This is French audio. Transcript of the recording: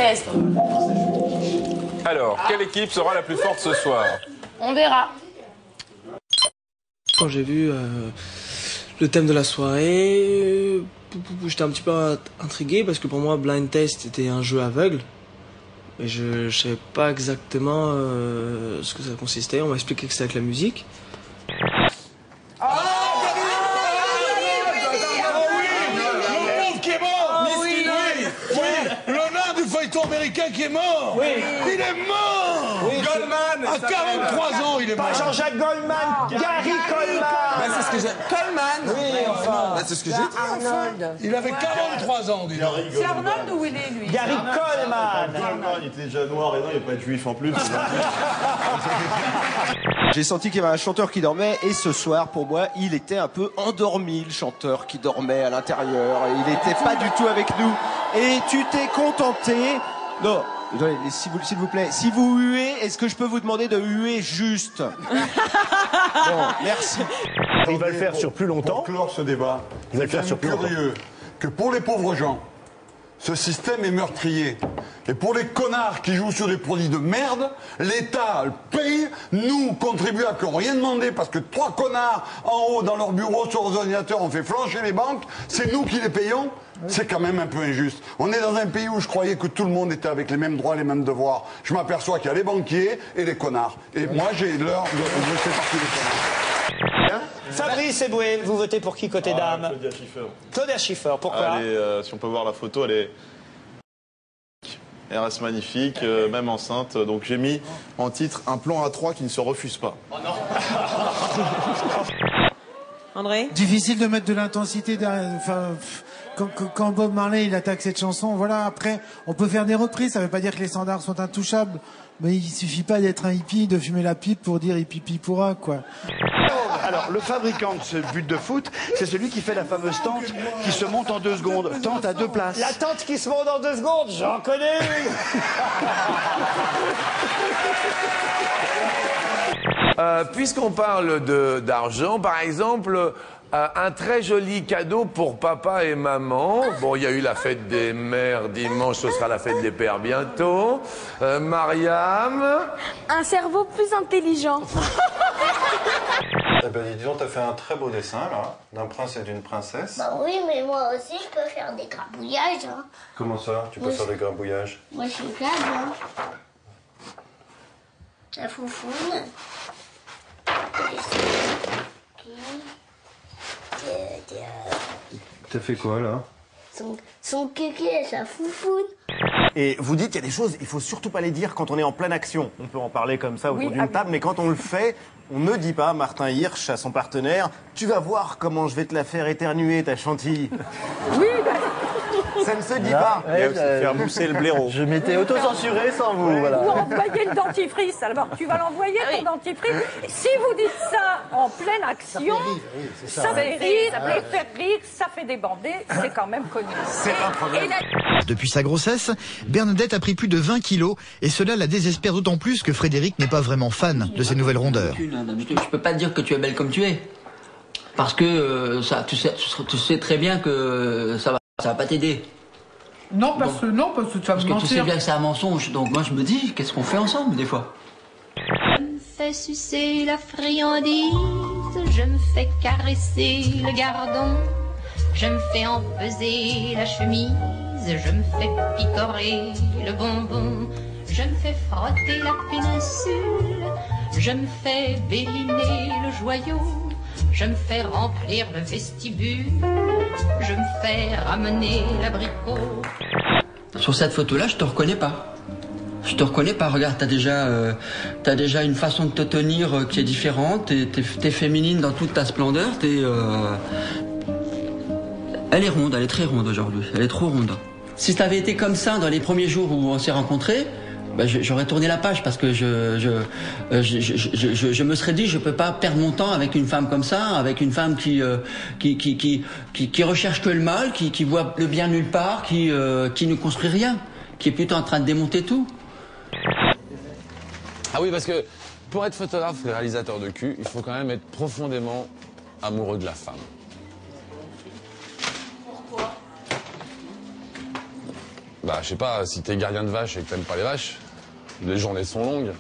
16. Alors, quelle équipe sera la plus forte ce soir? On verra. Quand j'ai vu le thème de la soirée, j'étais un petit peu intrigué parce que pour moi, Blind Test était un jeu aveugle. Et je ne savais pas exactement ce que ça consistait. On m'a expliqué que c'était avec la musique. Américain qui est mort. Oui. Il est mort. Oui, Goldman. À 43 ans, il est mort. Pas Jean-Jacques Goldman, Gary Coleman. C'est ce que j'ai. Coleman. Oui, enfin. C'est ce que j'ai dit. Arnold. Il avait 43 ans, dis donc. C'est Arnold ou il est lui? Gary Coleman. Il était déjà noir et non, il n'y a pas de juif en plus. J'ai senti qu'il y avait un chanteur qui dormait et ce soir, pour moi, il était un peu endormi, le chanteur qui dormait à l'intérieur. Il n'était pas du tout avec nous. Et tu t'es contenté. Non, s'il vous plaît, si vous huez, est-ce que je peux vous demander de huer juste? Bon, merci. Il va le faire sur plus longtemps. Pour clore ce débat, Il va le faire sur plus longtemps. curieux que pour les pauvres gens, ce système est meurtrier. Et pour les connards qui jouent sur des produits de merde, l'État paye, nous, contribuables qui n'ont rien demandé, parce que 3 connards en haut dans leur bureau sur leurs ordinateurs ont fait flancher les banques, c'est nous qui les payons. C'est quand même un peu injuste. On est dans un pays où je croyais que tout le monde était avec les mêmes droits, les mêmes devoirs. Je m'aperçois qu'il y a les banquiers et les connards. Et moi, j'ai l'heure de faire partie des connards. Fabrice Eboué, vous votez pour qui côté dame? Claudia Schiffer. Claudia Schiffer, pourquoi? Si on peut voir la photo, elle reste magnifique, même enceinte. Donc j'ai mis en titre un plan A3 qui ne se refuse pas. Oh non. André? Difficile de mettre de l'intensité derrière. Enfin, quand Bob Marley il attaque cette chanson, voilà. Après, on peut faire des reprises. Ça veut pas dire que les standards sont intouchables, mais il suffit pas d'être un hippie, de fumer la pipe pour dire hippie pipoura, quoi. Alors, le fabricant de ce but de foot, c'est celui qui fait la fameuse tente qui se monte en 2 secondes. Tente à 2 places. La tente qui se monte en 2 secondes, j'en connais une. Puisqu'on parle d'argent, par exemple, un très joli cadeau pour papa et maman. Bon, il y a eu la fête des mères dimanche, ce sera la fête des pères bientôt. Mariam? Un cerveau plus intelligent. Eh ben, dis donc, t'as fait un très beau dessin, là, d'un prince et d'une princesse. Bah oui, mais moi aussi, je peux faire des grabouillages. Hein. Comment ça? Tu peux faire des grabouillages? Moi, je suis capable. Hein. La foufoune. T'as fait quoi, là? Son kéké et sa foufoune. Et vous dites qu'il y a des choses, il faut surtout pas les dire quand on est en pleine action. On peut en parler comme ça autour d'une table, mais quand on le fait, on ne dit pas, Martin Hirsch à son partenaire, tu vas voir comment je vais te la faire éternuer, ta chantilly. Oui, ça ne se dit pas. Il y a aussi faire mousser le blaireau. Je m'étais auto-censuré sans vous, voilà. Ou envoyer le dentifrice. Alors, tu vas l'envoyer, ton dentifrice. Si vous dites ça en pleine action, ça fait rire, ça fait débander. C'est quand même connu. C'est un problème. Depuis sa grossesse, Bernadette a pris plus de 20 kilos et cela la désespère d'autant plus que Frédéric n'est pas vraiment fan de ces nouvelles rondeurs. Je peux pas te dire que tu es belle comme tu es. Parce que tu sais très bien que ça va pas t'aider. Non, parce que ça Parce que tu sais bien que c'est un mensonge. Donc moi je me dis, qu'est-ce qu'on fait ensemble des fois? Je me fais sucer la friandise, je me fais caresser le gardon, je me fais empeser la chemise, je me fais picorer le bonbon, je me fais frotter la péninsule, je me fais béliner le joyau, je me fais remplir le vestibule, je me fais ramener l'abricot. Sur cette photo-là, je te reconnais pas. Je te reconnais pas. Regarde, t'as déjà une façon de te tenir qui est différente. T'es féminine dans toute ta splendeur. Elle est ronde, elle est très ronde aujourd'hui. Elle est trop ronde. Si t'avais été comme ça dans les premiers jours où on s'est rencontrés, ben j'aurais tourné la page parce que je me serais dit je peux pas perdre mon temps avec une femme comme ça, avec une femme qui recherche que le mal, qui voit le bien nulle part, qui ne construit rien, qui est plutôt en train de démonter tout. Ah oui, parce que pour être photographe et réalisateur de cul, il faut quand même être profondément amoureux de la femme. Bah, je sais pas, si t'es gardien de vaches et que t'aimes pas les vaches, les journées sont longues.